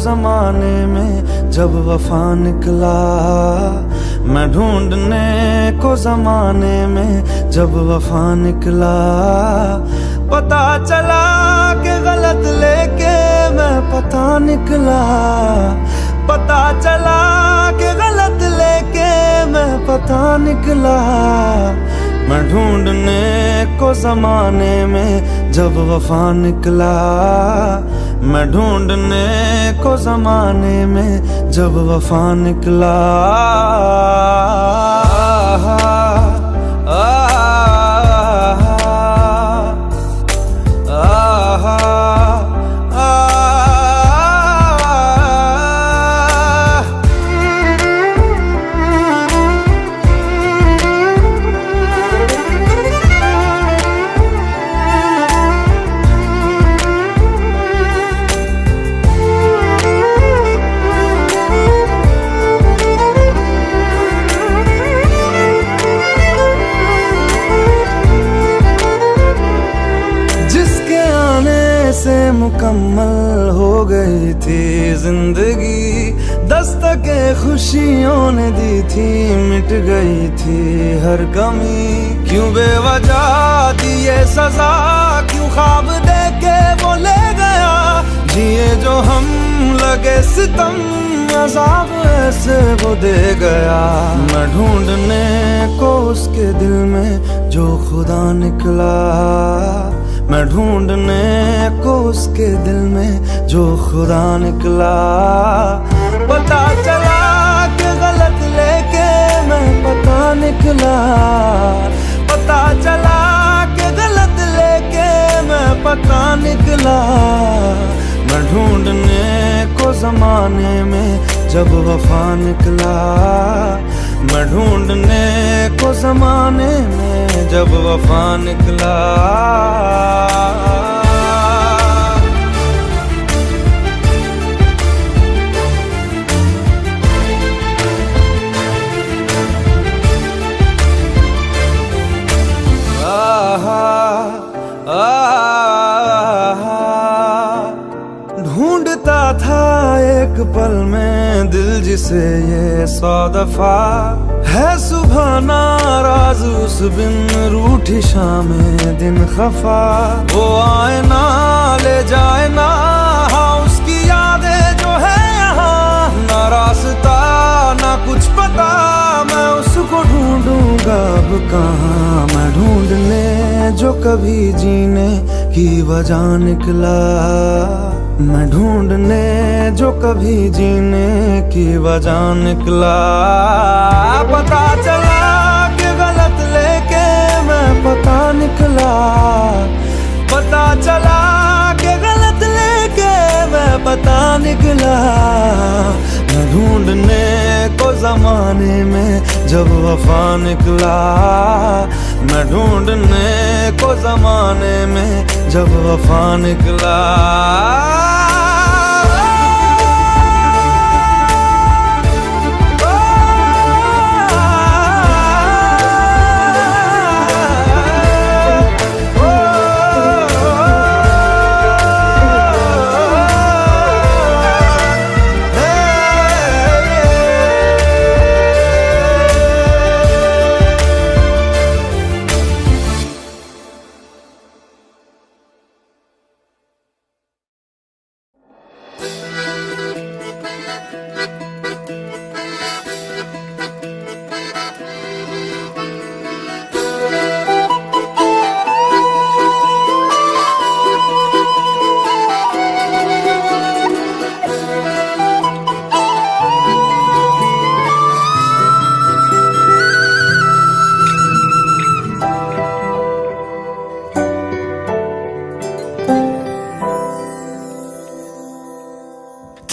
जमाने में जब वफा निकला, मैं ढूंढने को जमाने में जब वफा निकला। पता चला कि गलत लेके मैं पता निकला, पता चला कि गलत लेके मैं पता निकला। मैं ढूंढने को जमाने में जब वफा निकला, मैं ढूंढने को जमाने में जब वफा निकला। से मुकम्मल हो गई थी जिंदगी, दस्तके खुशियों ने दी थी, मिट गई थी हर कमी। क्यों बेवजह दी ये सजा, क्यों ख्वाब देके वो ले गया, जिए जो हम लगे सितम, अज़ाब ऐसे वो दे गया। मैं ढूंढने को उसके दिल में जो खुदा निकला, मैं ढूंढने को उसके दिल में जो खुदा निकला। पता चला कि गलत लेके मैं पता निकला, पता चला कि गलत लेके मैं पता निकला। मैं ढूंढने को जमाने में जब वफा निकला, मैं ढूंढने को जमाने में जब वफा निकला। ढूंढता था एक पल में दिल जिसे ये 100 दफा, है सुबह नाराज उस बिन रूठी शामें दिन खफा। वो आए ना ले जाए ना, हाँ उसकी यादें जो है यहाँ, ना रास्ता ना कुछ पता, मैं उसको ढूंढूंगा अब कहाँ। मैं ढूंढने जो कभी जीने की वजह निकला, मैं ढूंढने जो कभी जीने की वजह निकला। पता चला कि गलत लेके मैं पता निकला, पता चला कि गलत लेके मैं पता निकला। मैं ढूंढने को जमाने में जब वफा निकला, मैं ढूंढने को जमाने में जब वफा निकला।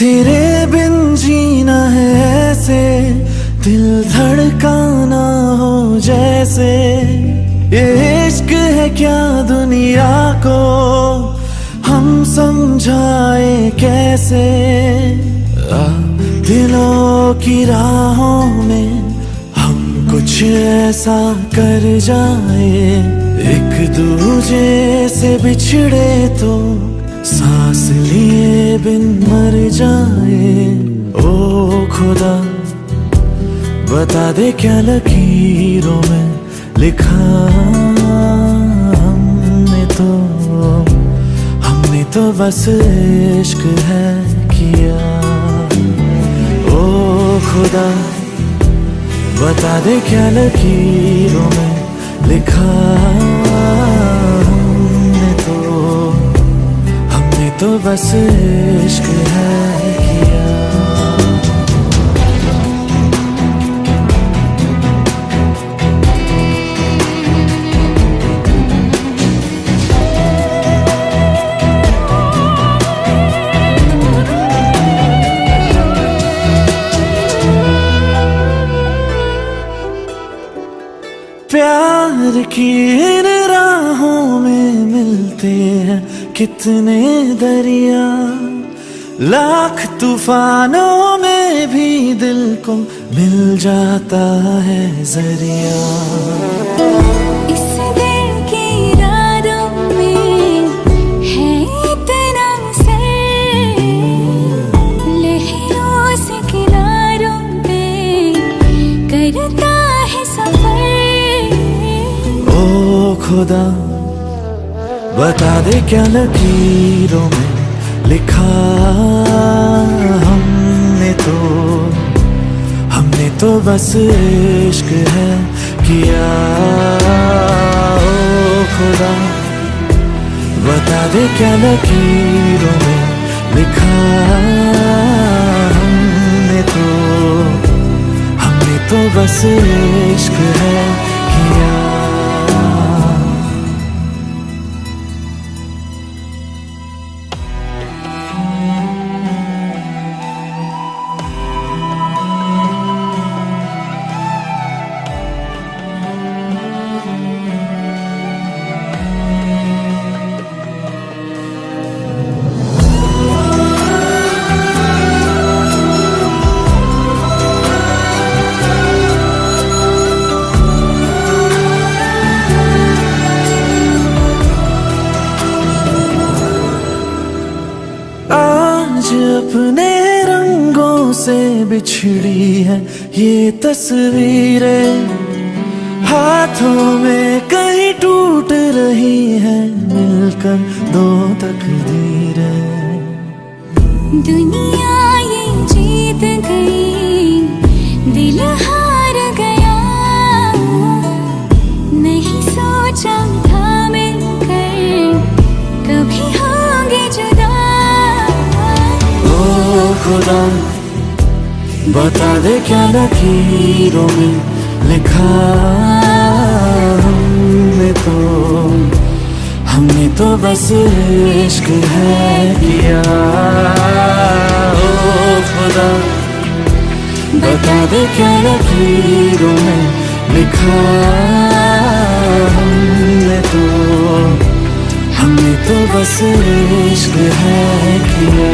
तेरे बिन जीना है ऐसे, दिल धड़काना हो जैसे। ये इश्क है क्या दुनिया को हम समझाए कैसे। दिलों की राहों में हम कुछ ऐसा कर जाए, एक दूजे से बिछड़े तो सांस लिए बिन मर जाए। ओ खुदा बता दे क्या लकीरों में लिखा हमने तो बस इश्क है किया। ओ खुदा बता दे क्या लकीरों में लिखा हमने तो बस इश्क है किया। प्यार की इन राहों में मिलते हैं कितने दरिया, लाख तूफानों में भी दिल को मिल जाता है जरिया। इस दिल की रातों में है इतना सर, लहरों से किनारों पे करता है सफर। ओ खुदा बता दे क्या लकीरों में लिखा हमने तो बस इश्क है किया। ओ खुदा बता दे क्या लकीरों में लिखा हमने तो बस इश्क है किया। अपने रंगों से बिछड़ी है ये तस्वीरें, हाथों में कहीं टूट रही है मिलकर दो तकदीरें। दुनिया ये जीत गई, दिल हार गया, नहीं सोचा था मिलकर कभी होंगे जुदा। खुदा बता दे क्या लकीरों में लिखा हमने तो बस इश्क है किया। ओ खुदा बता दे क्या लकीरों में लिखा हमने तो बस इश्क है किया।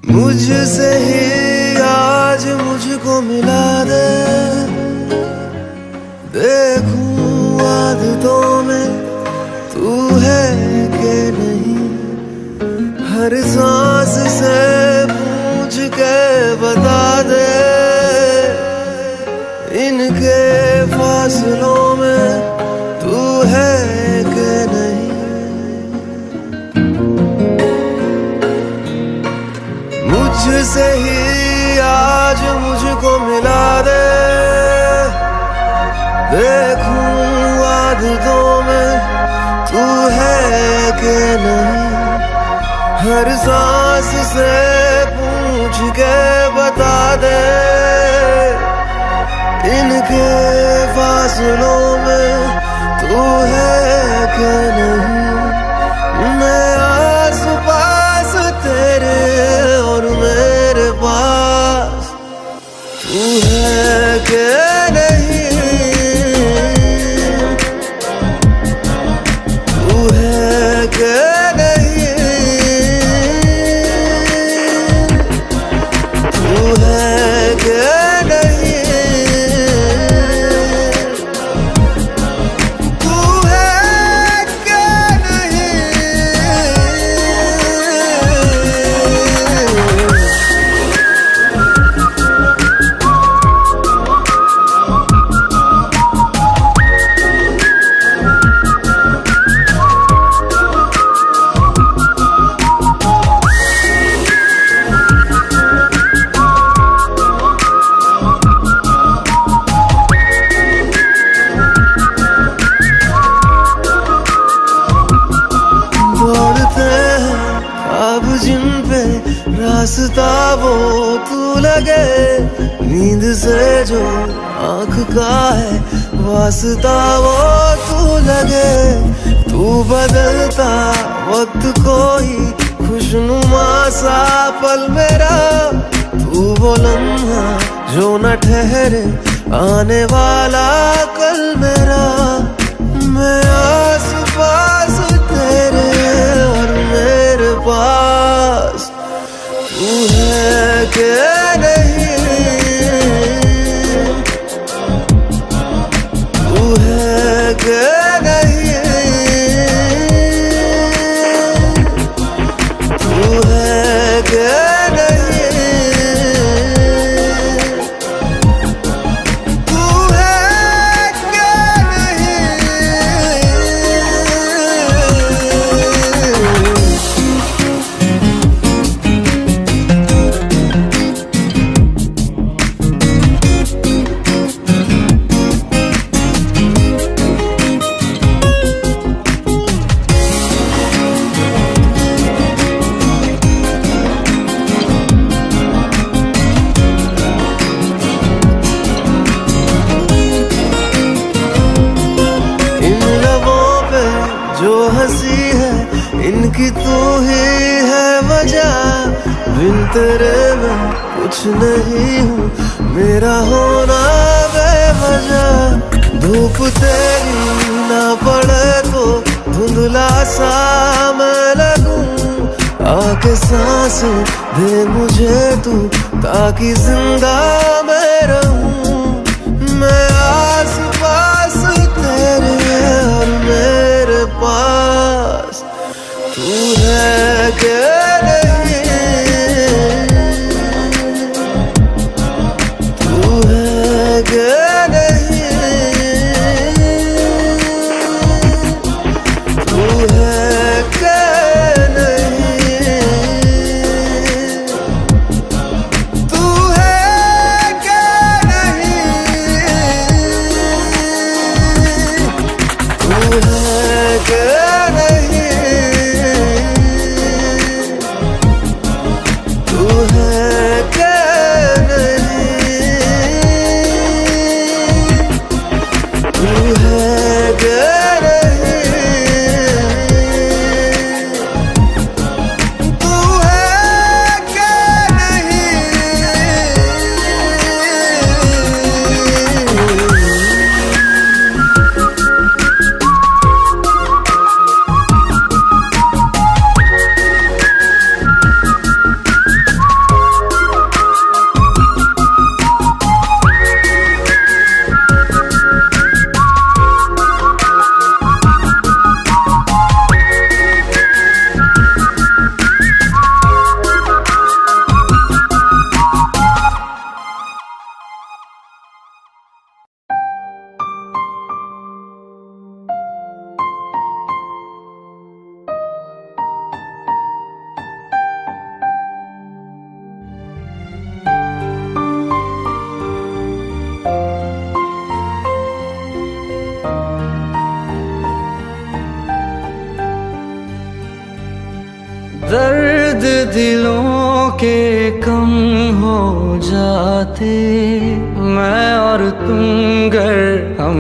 मुझसे ही आज मुझको मिला दे, देखूं आदतों में तू है कि नहीं। हर सांस से पूछ के बता दे, इनके फासलों में तू है कि नहीं। मुझसे ही आज मुझको मिला दे, देखूं आदतों हर सांस से पूछ के बता दे, इनके फासलों में तू है कि नहीं। मैं आस पास तेरे और मेरे पास तू है कि नहीं, तू है कि नहीं, तू है कि नहीं, तू है कि नहीं। दौड़ते हैं ख्वाब जिन पे रास्ता वो तू लगे, नींद से जो आँख का है वास्ता वो तू लगे। तू बदलता वक्त कोई खुशनुमा सा पल मेरा, तू वो लम्हा जो न ठहरे आने वाला कल मेरा। मैं आस पास तेरे और मेरे पास तू है कि नहीं, तू है कि नहीं, तू है कि नहीं, तू है कि नहीं। इन लबों पे जो हंसी है इनकी तू ही है वजह, बिन तेरे मैं कुछ नहीं हूँ, मेरा होना बेवजह। धूप तेरी ना पड़े तो धुंधला सा मैं लगूं, आके सांस दे मुझे तू ताकि जिंदा मैं रहूं। मैं आस पास तेरे और मेरे पास तू है कि नहीं, तू है कि नहीं, तू है कि नहीं, तू है कि नहीं, तू है कि नहीं। दिलों के कम हो जाते, मैं और तुम गर हम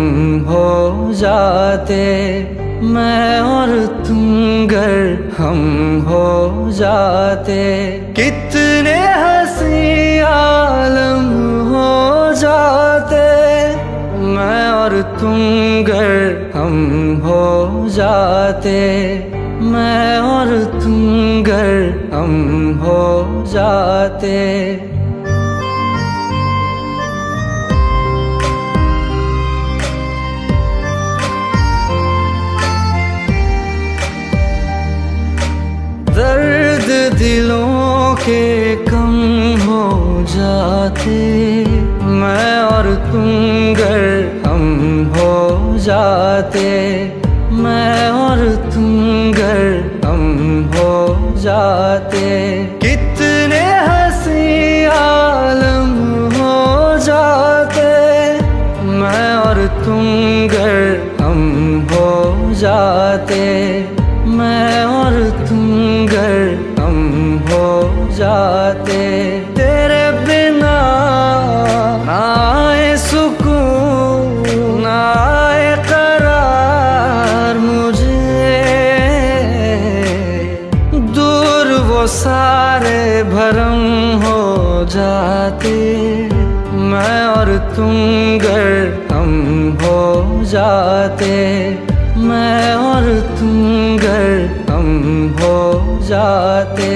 हो जाते, मैं और तुम गर हम हो जाते, कितने हंसी आलम हो जाते, मैं और तुम गर हम हो जाते, मैं और तुम गर हम हो जाते। दर्द दिलों के कम हो जाते, मैं और तुम गर हम हो जाते, मैं और तुम गर हम हो जाते, कितने हंसी आलम हो जाते, मैं और तुम गर हम हो जाते, मैं और तुम गर हम हो जाते। तेरे बिना ना आए सुकून ना आए करार मुझे, दूर वो सारे भरम हो जाते, मैं और तुम गर हम हो जाते, मैं और तुम गर हम हो जाते।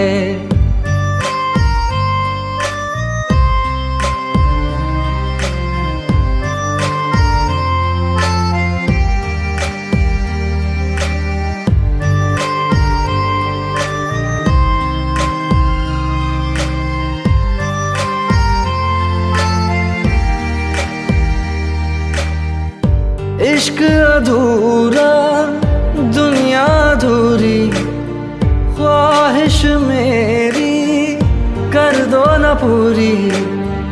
इश्क अधूरा दुनिया अधूरी, ख्वाहिश मेरी कर दो न पूरी,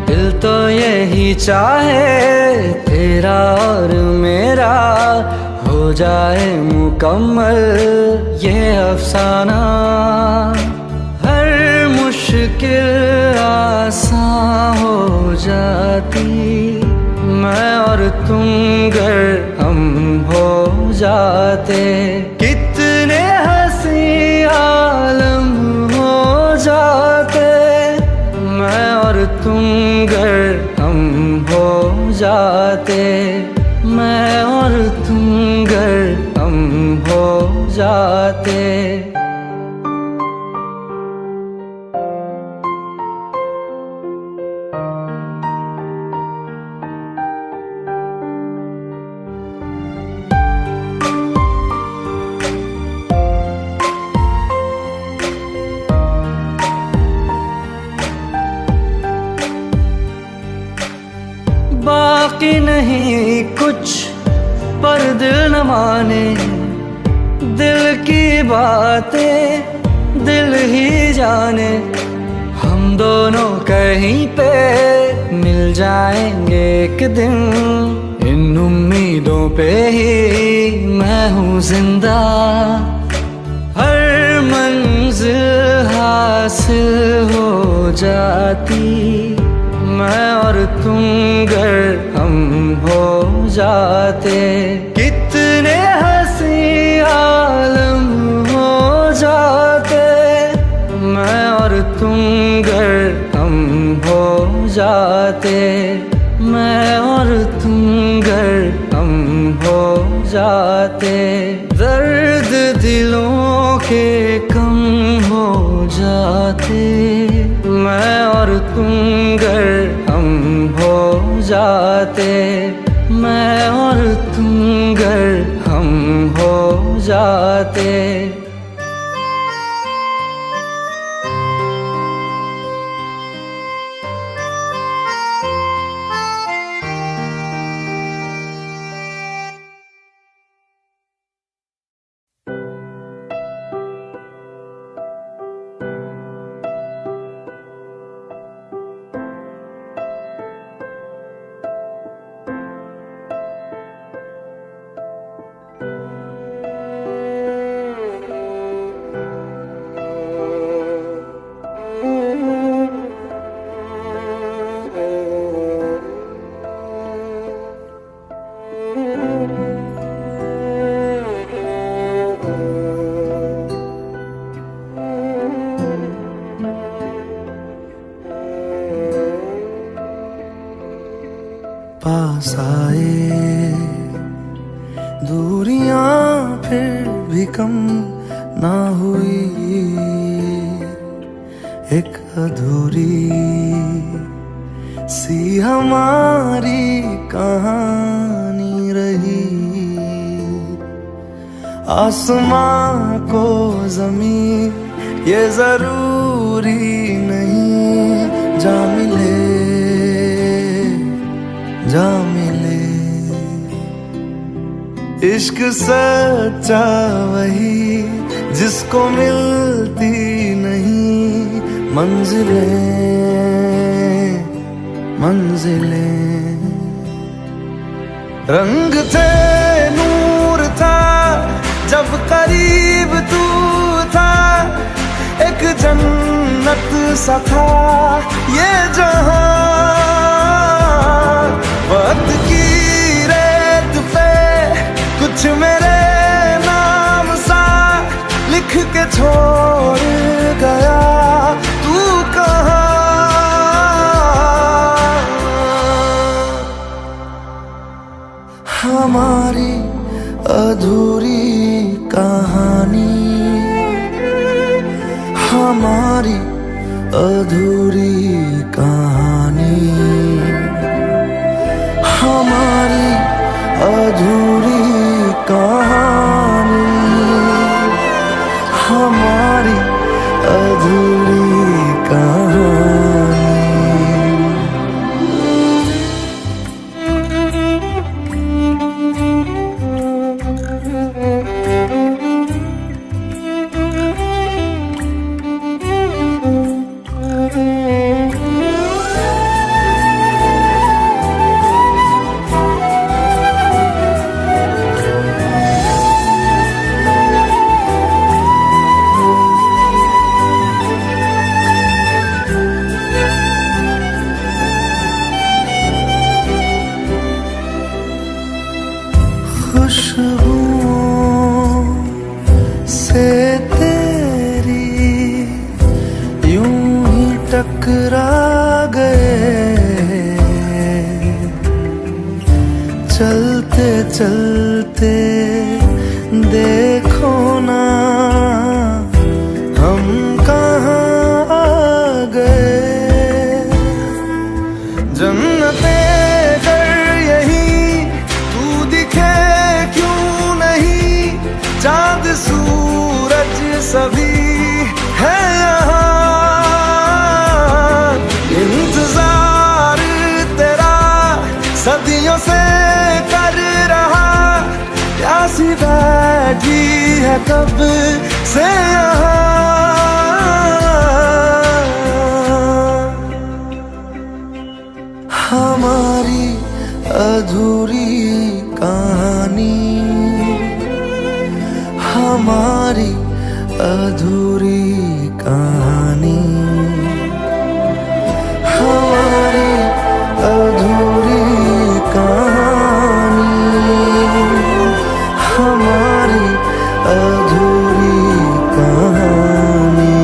दिल तो यही चाहे तेरा और मेरा हो जाए मुकम्मल ये अफसाना, हर मुश्किल आसान हो जाती, मैं और तुम गर हम हो जाते, कितने हंसी आलम हो जाते, मैं और तुम गर हम हो जाते, मैं और तुम गर हम हो जाते। बाकी नहीं कुछ पर दिल न माने, दिल की बातें दिल ही जाने, हम दोनों कहीं पे मिल जाएंगे एक दिन, इन उम्मीदों पे ही मैं हूँ जिंदा, हर मंजिल हासिल हो जाती, मैं और तुम गर हम हो जाते, कितने हंसी आलम हो जाते, मैं और तुम गर हम हो जाते, मैं और तुम गर हम हो जाते। दर्द दिलों के कम हो जाते, मैं और तुम गर हम हो जाते, मैं और तुम गर हम हो जाते। पास आए, दूरियां फिर भी कम ना हुई, एक अधूरी सी हमारी कहानी रही। आसमां को ज़मीन ये जरूरी नहीं, जा मिले जा मिले। इश्क सच्चा वही जिसको मिलती नहीं मंजिलें मंजिलें। रंग थे नूर था जब करीब तू था, एक जन्नत सा था ये जहां। वक्त की रेत पे कुछ मेरे नाम सा लिख के छोड़ गया, तू कहाँ? हमारी अधूरी कहानी, हमारी अधूरी कहानी, हमारी अधूरी कहानी, हमारी अधूरी कहानी। खुशबुओं से तेरी यूं ही टकरा गए, चलते चलते देखो ना हम कहाँ आ गए। जन्नतें चाँद सूरज सभी है यहाँ, इंतजार तेरा सदियों से कर रहा, प्यासी बैठी है कब से यहाँ। हमारी अधूरी कहानी, हमारी अधूरी कहानी, हमारी अधूरी कहानी, हमारी अधूरी कहानी।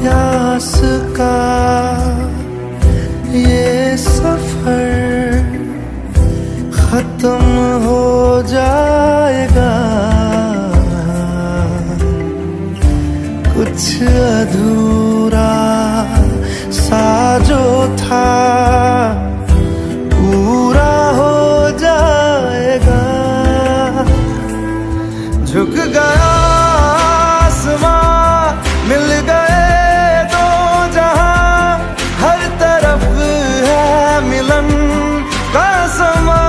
प्यास का ये सफर खत्म हो जाएगा, कुछ अधूरा सा जो था पूरा हो जाएगा। झुक गया आसमां, मिल गए दो जहां, हर तरफ है मिलन का समा।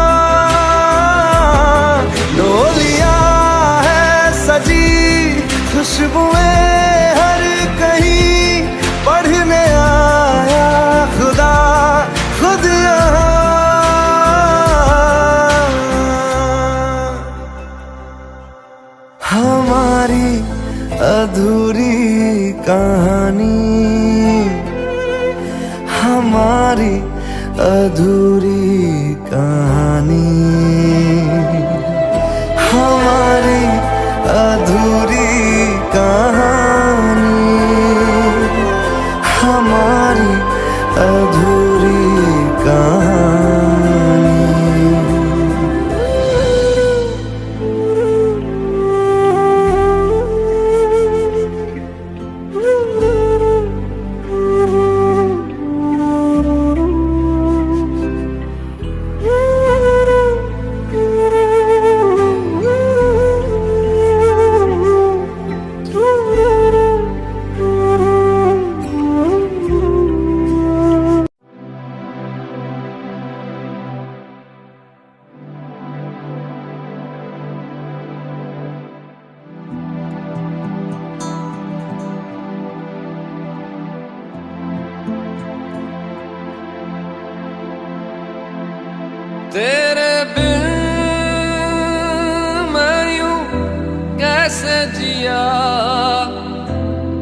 डोलियां है सजी, खुशबुएं हर कहीं, पढ़ने आया खुदा खुद यहाँ। अधूरी कहानी, हमारी अधूरी कहानी, हमारी अधूरी कहानी। तेरे बिन मैं यूं कैसे जिया,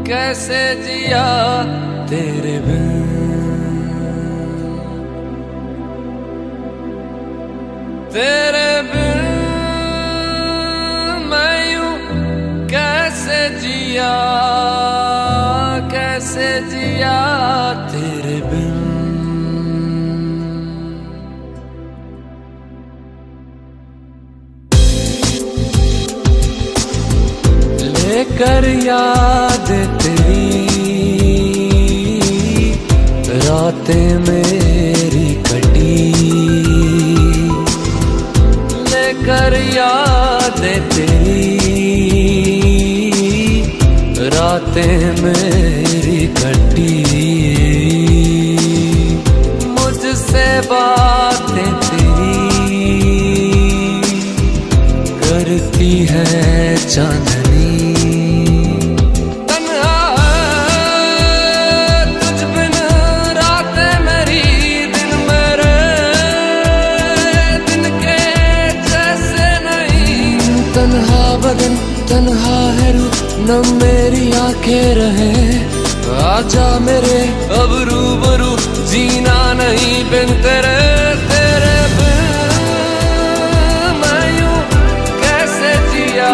कैसे जिया तेरे बिन। तेरे बिन मैं यूं कैसे जिया, कैसे जिया तेरे बिन। कर याद तेरी रातें मेरी कटी, लेकर याद तेरी रातें मेरी कटी। मुझसे बातें तेरी करती है चांदनी। तन्हा बदन तन्हा है रूह न मेरी आंखें रहे, आजा मेरे अब रूबरू जीना नहीं बिन तेरे। तेरे बिन मैं यूं कैसे जिया,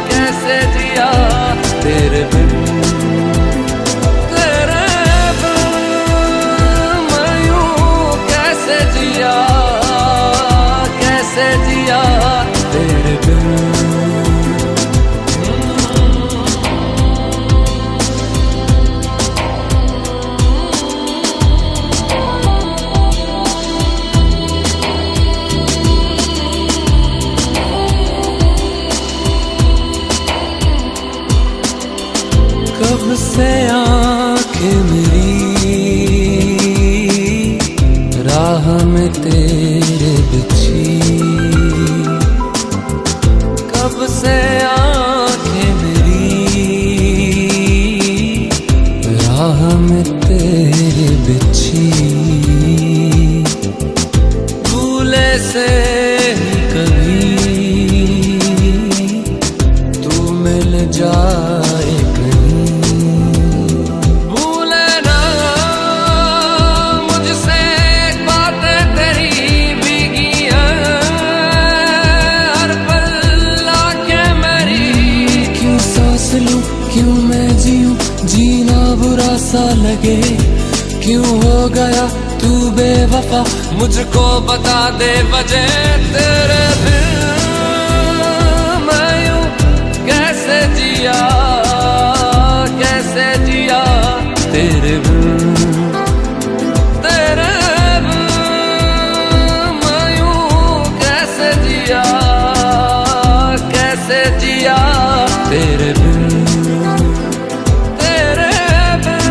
कैसे जिया तेरे बिन। तेरे बिन मैं यूं कैसे जिया, कैसे जिया तेरे बिन। कब से आंखें मेरी राह में तेरे बिछी, कब से आंखें मेरी राह में तेरे बिछी। भूले से कभी तू मिल जाए कहीं, भूले ना मुझसे बातें तेरी भीगी हैं हर पल आके मेरी। क्यों सांस लूं क्यों मैं जीऊं जीना बुरा सा लगे, क्यों हो गया तू बेवफा मुझको बता दे वजह। तेरे बिन मैं यूं कैसे जिया, कैसे जिया तेरे बिन। तेरे बिन मैं यूं कैसे जिया, कैसे जिया तेरे बिन। तेरे बिन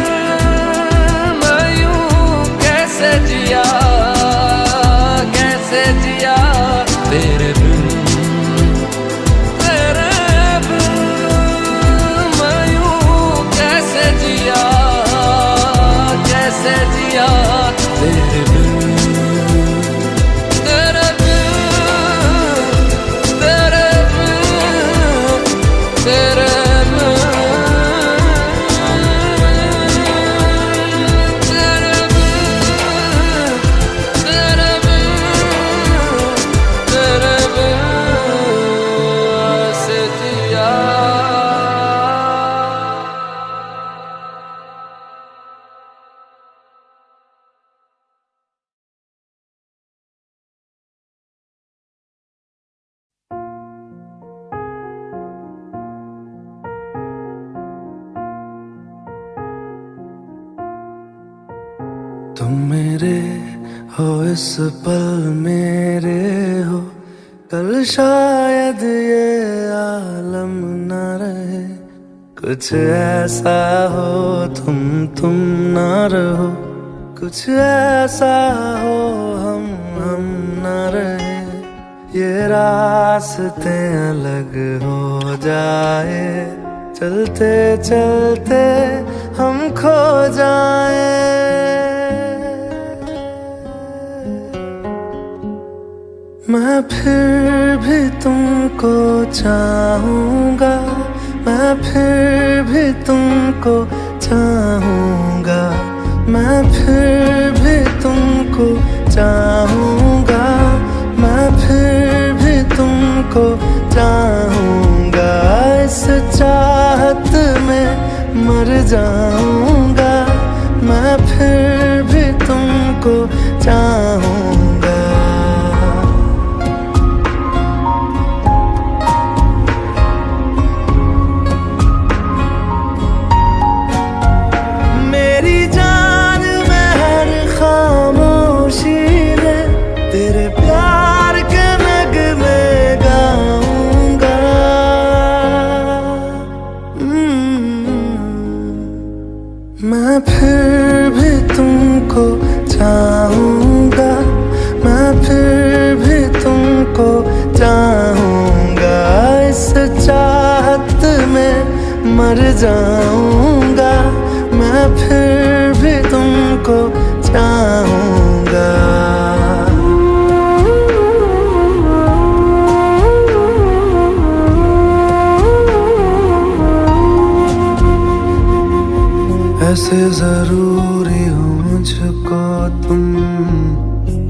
तुम मेरे हो इस पल मेरे हो, कल शायद ये आलम न रहे। कुछ ऐसा हो तुम ना रहो, कुछ ऐसा हो हम न रहे। ये रास्ते अलग हो जाए, चलते चलते हम खो जाए। मैं फिर भी तुमको चाहूँगा, मैं फिर भी तुमको चाहूँगा, मैं फिर भी तुमको चाहूँगा, मैं फिर भी तुमको चाहूँगा। इस चाहत में मर जाऊँगा, मैं फिर भी तुमको चाहूँगा। मेरी जान में हर खामोशी में तेरे प्यार के नगमे गाऊंगा। मैं फिर भी तुमको चाहूँगा, मैं फिर भी तुमको चाहूँगा। इस चाहत में मर जाऊँगा, मैं फिर भी तुमको चाहूँगा। ऐसे जरूरी हो मुझको तुम,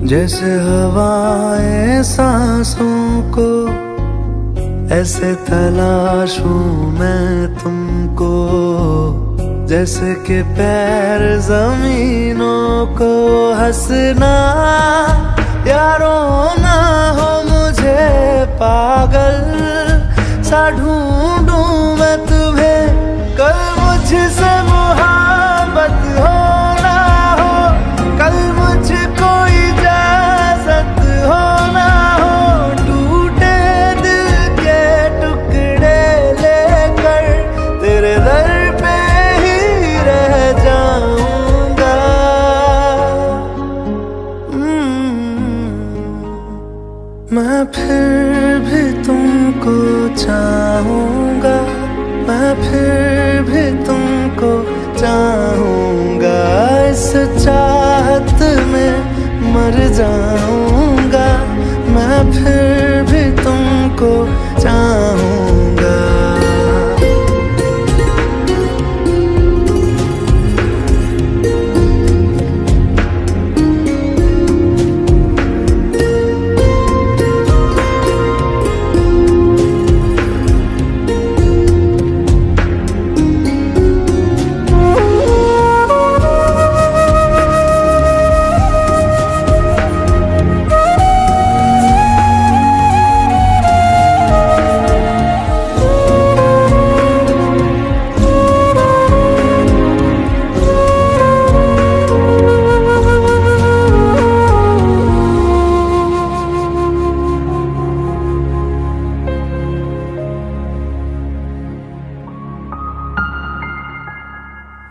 जैसे हवाएं सांसों को। ऐसे तलाशूं मैं तुमको, जैसे कि पैर जमीनों को। हंसना या रोना हो मुझे पागल सा ढूंढूं मैं तुम्हें। कल मुझसे मोहब्बत हो ना हो, कल मुझको इजाजत हो ना हो। टूटे दिल के टुकड़े लेकर तेरे दर पे रह जाऊंगा। मैं फिर भी तुमको चाहूँगा, मैं फिर भी तुमको चाहूँगा। इस चाहत में मर जाऊँगा, मैं फिर भी तुमको चाहूँगा।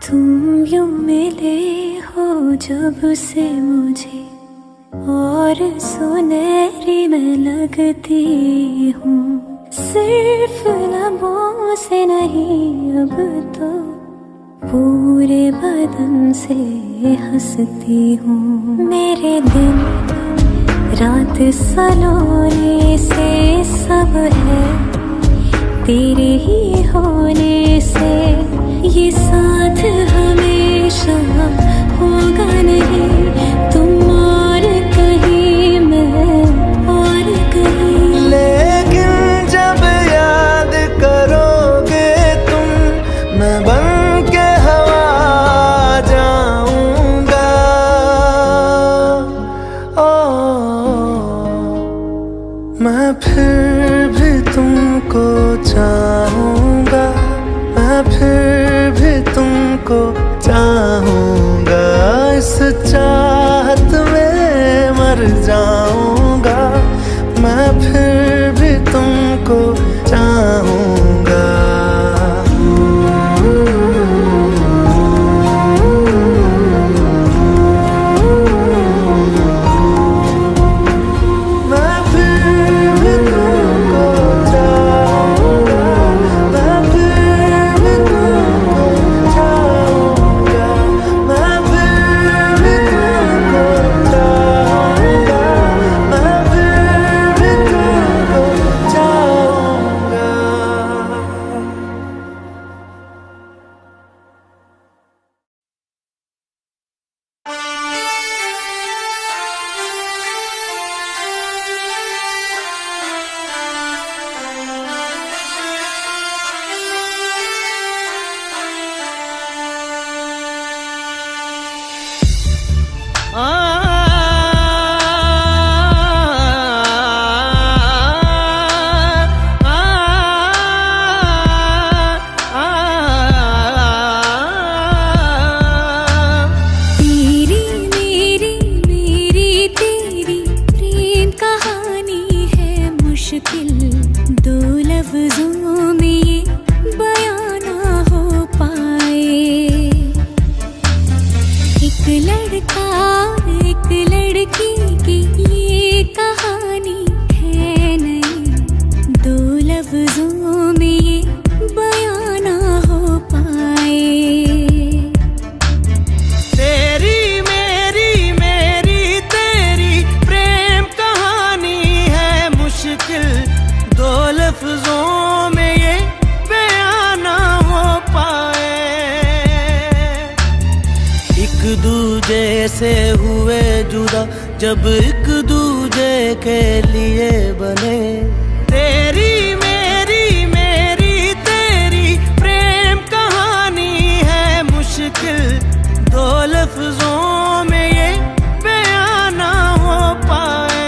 तुम यूं मिले हो जब से मुझे, और सुनहरी मैं लगती हूँ। सिर्फ लबों से नहीं अब तो पूरे बदन से हंसती हूँ। मेरे दिन रात सलोने से सब है तेरे ही होने से। ये साथ हमेशा होगा नहीं, तुम और कहीं मैं और कहीं। लेकिन जब याद करोगे तुम, मैं बन के हवा जाऊंगा। मैं फिर भी तुमको चाहूँगा, मैं फिर भी तुमको चाहूँगा। इस मर जाऊंगा, मैं फिर भी तुमको चाहूंगा। से हुए जुदा जब एक दूजे के लिए बने। तेरी मेरी तेरी प्रेम कहानी है मुश्किल, दो लफ्जों में ये बयां ना हो पाए।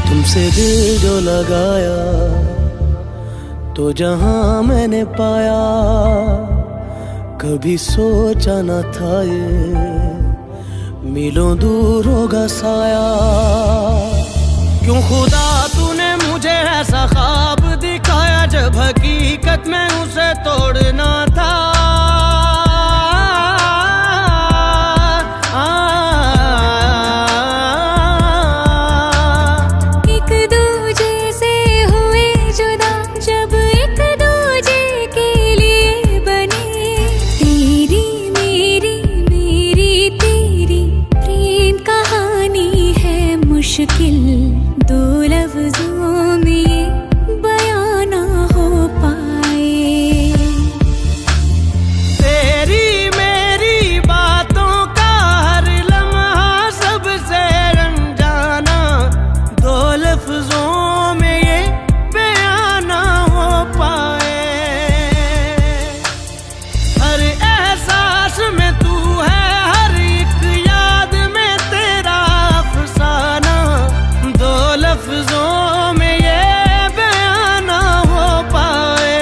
तुमसे दिल जो लगाया तो जहां मैंने पाया, कभी सोचा न था ये मीलों दूर होगा साया। क्यों खुदा तूने मुझे ऐसा ख्वाब दिखाया जब हकीकत में उसे तोड़ना था। मुश्किल दो लफ्जों में ये बयां ना हो पाए। तेरी मेरी बातों का हर लम्हा सबसे अनजाना, दो लफ्जों में ये बयां ना हो पाए। हर एहसास में तू है, हर एक याद में तेरा अफसाना, दो लफ्जों में ये बयां ना हो पाए।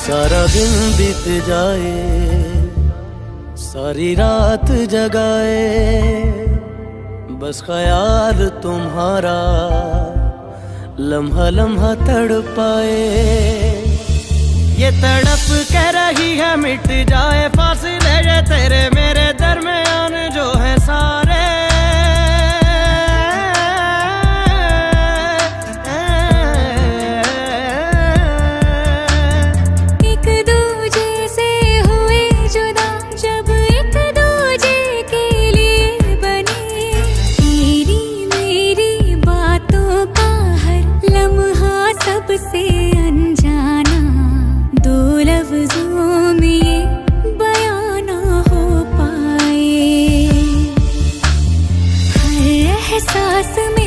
सारा दिन बीत जाए, सारी रात जगाए, बस ख्याल तुम्हारा लम्हा लम्हा तड़पाए। ये तड़प कह रही है मिट जाए फासले ये तेरे मेरे दरमियान जो है सारे। एक दूजे से हुए जुदा जब एक दूजे के लिए बने। सांस में